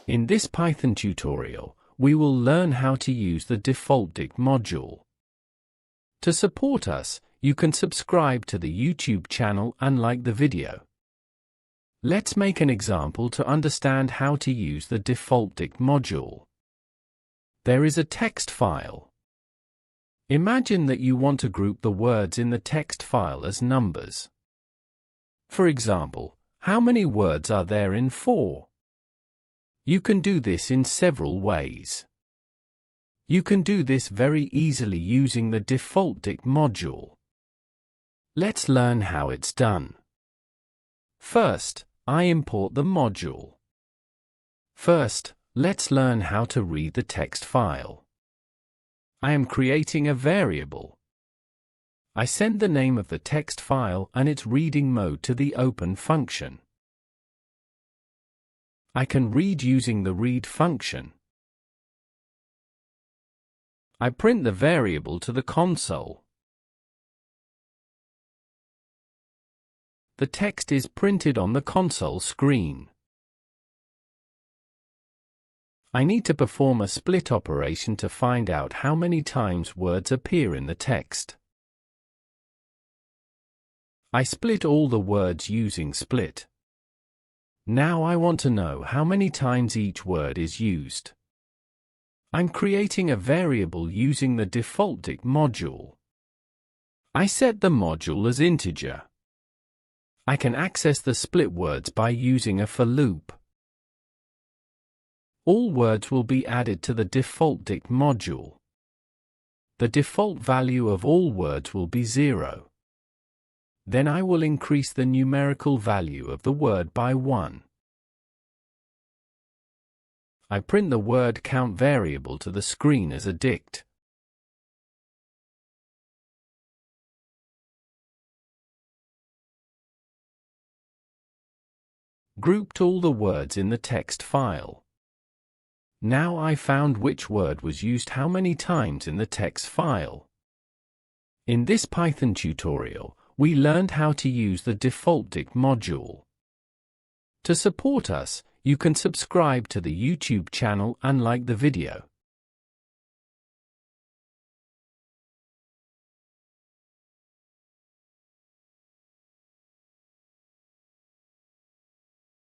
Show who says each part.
Speaker 1: In this Python tutorial, we will learn how to use the Defaultdict module. To support us, you can subscribe to the YouTube channel and like the video. Let's make an example to understand how to use the Defaultdict module. There is a text file. Imagine that you want to group the words in the text file as numbers. For example, how many words are there in 4? You can do this in several ways. You can do this very easily using the Defaultdict module. Let's learn how it's done. First, I import the module. First, let's learn how to read the text file. I am creating a variable. I send the name of the text file and its reading mode to the open function. I can read using the read function. I print the variable to the console. The text is printed on the console screen. I need to perform a split operation to find out how many times words appear in the text. I split all the words using split. Now I want to know how many times each word is used. I'm creating a variable using the Defaultdict module. I set the module as integer. I can access the split words by using a for loop. All words will be added to the Defaultdict module. The default value of all words will be 0. Then I will increase the numerical value of the word by 1. I print the word count variable to the screen as a dict. Grouped all the words in the text file. Now I found which word was used how many times in the text file. In this Python tutorial, we learned how to use the Defaultdict module. To support us, you can subscribe to the YouTube channel and like the video.